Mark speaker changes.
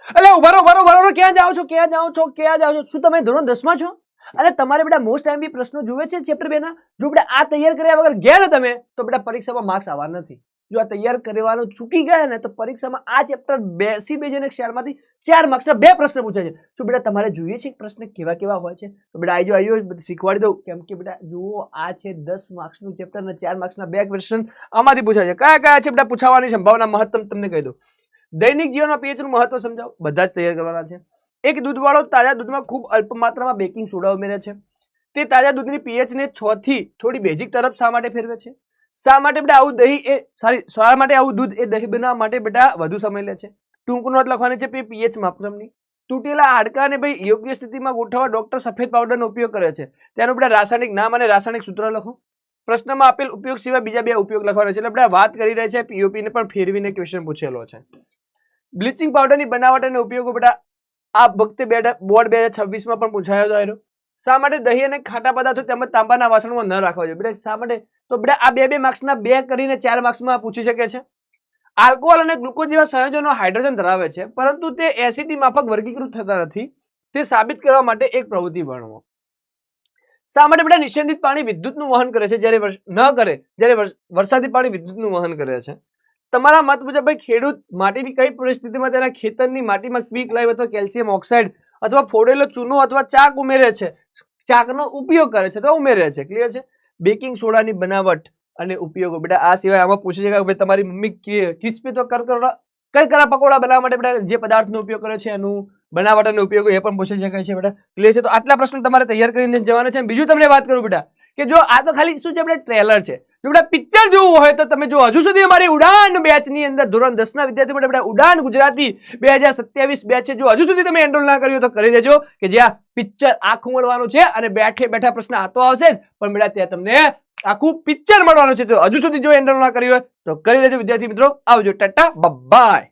Speaker 1: એટલે ઉભા રહો, ઉભા રહો, ક્યાં જાઓ છો, ક્યાં જાઓ છો, ક્યાં જાઓ છો? શું તમે ધોરણ 10 માં છો? અને તમારે બેટા મોસ્ટ ટાઈમ પ્રશ્નો જુએ છે ચેપ્ટર 2 ના? જો બેટા આ તૈયાર કર્યા વગર ગયા ને તમે તો બેટા પરીક્ષામાં માર્ક્સ આવવા નથી. જો આ તૈયાર કરવાનું ચૂકી ગયા ને તો પરીક્ષામાં આ ચેપ્ટર બેસી બેસીને ક્ષેત્રમાંથી 4 માર્ક્સના 2 પ્રશ્ન પૂછાય છે. શું બેટા તમારે જોઈએ છે પ્રશ્ન કેવા કેવા હોય છે? તો બેટા આજો શીખવાડી દઉં. કેમ કે બેટા જુઓ આ છે 10 માર્ક્સનું ચેપ્ટર અને 4 માર્ક્સના 2 ક્વેશ્ચન આમાંથી પૂછાય છે. કયા કયા છે બેટા પૂછાવાની સંભાવના મહત્તમ તમને કહી દઉં. દૈનિક જીવનમાં pH નું મહત્વ સમજાવો, બધા જ તૈયાર કરવાના છે. એક દૂધવાળો તાજા દૂધમાં ખૂબ અલ્પ માત્રામાં બેકિંગ સોડા ઉમેરે છે. તે તાજા દૂધની pH ને 6 થી થોડી બેઝિક તરફ શા માટે ફેરવે છે? શા માટે બેટા આવું દહીં શા માટે આવું દૂધ એ દહીં બનાવવા માટે બેટા વધુ સમય લે છે? ટૂંક નોટ લખવાની છે pH માપદંડની. તૂટેલા હાડકાને ભાઈ યોગ્ય સ્થિતિમાં ગોઠવવા ડોક્ટર સફેદ પાવડરનો ઉપયોગ કરે છે. તેનું બેટા રાસાયણિક નામ અને રાસાયણિક સૂત્ર લખો. પ્રશ્નમાં આપેલ ઉપયોગ સિવાય બીજા 2 ઉપયોગ લખવાના છે. એટલે આપણે વાત કરી રહ્યા છે POP ને પણ ફેરવીને ક્વેશ્ચન પૂછેલો છે. બ્લીચિંગ પાવડરની બનાવટ અને ઉપયોગો બેટા આ વખતે બોર્ડ 2026 માં પણ પૂછાયો હતો. શા માટે દહીં અને ખાટા પદાર્થો તેમજ તાંબાના વાસણમાં ન રાખવા જોઈએ? બેટા શા માટે? તો બેટા આ 2 માર્ક્સના 2 કરીને 4 માર્ક્સમાં પૂછી શકે છે. આલ્કોહોલ અને ગ્લુકોઝ જેવા સંયોજનો હાઇડ્રોજન ધરાવે છે પરંતુ તે એસિડિટી માફક વર્ગીકૃત થતા નથી. તે સાબિત કરવા માટે એક પ્રવૃત્તિ વર્ણવો. શા માટે બેટા નિષેધિત પાણી વિદ્યુતનું વહન કરે છે જ્યારે વરસાદી પાણી વિદ્યુતનું વહન કરે છે? તમારા મત મુજબ ભાઈ ખેડૂત માટીની કઈ પરિસ્થિતિમાં તેના ખેતરની માટીમાં ક્વિક લાઈમ અથવા કેલ્શિયમ ઓક્સાઇડ અથવા ફોડેલો ચૂનો અથવા ચાક ઉમેરે છે, ચાકનો ઉપયોગ કરે છે તો ઉમેરે છે. ક્લિયર છે? બેકિંગ સોડાની બનાવટ અને ઉપયોગો બેટા આ સિવાય આમાં પૂછી શકાય કે તમારી મમ્મી ક્રિસ્પી તો કરકરા પકોડા બનાવવા માટે બેટા જે પદાર્થનો ઉપયોગ કરે છે એનું બનાવટ અને ઉપયોગો એ પણ પૂછી શકાય છે બેટા. ક્લિયર છે? તો આટલા પ્રશ્નો તમારે તૈયાર કરીને જવાના છે. બીજું તમને વાત કરું બેટા કે જો આ તો ખાલી શું છે બેટા ટ્રેલર છે. જો બેટા પિક્ચર જોવું હોય તો તમે જો હજુ સુધી અમારી ઉડાન બેચની અંદર ધોરણ 10 ના વિદ્યાર્થીઓ માટે બેટા ઉડાન ગુજરાતી 2027 બેચ છે. જો હજુ સુધી તમે એનરોલ ના કર્યું તો કરી દેજો કે જ્યાં પિક્ચર આખું મળવાનું છે અને બેઠે બેઠા પ્રશ્ન આતો આવશે પણ બેટા ત્યાં તમને આખું પિક્ચર મળવાનું છે. તો હજુ સુધી જો એનરોલ ના કર્યું હોય તો કરી દેજો વિદ્યાર્થી મિત્રો. આવજો, ટાટા, બાય.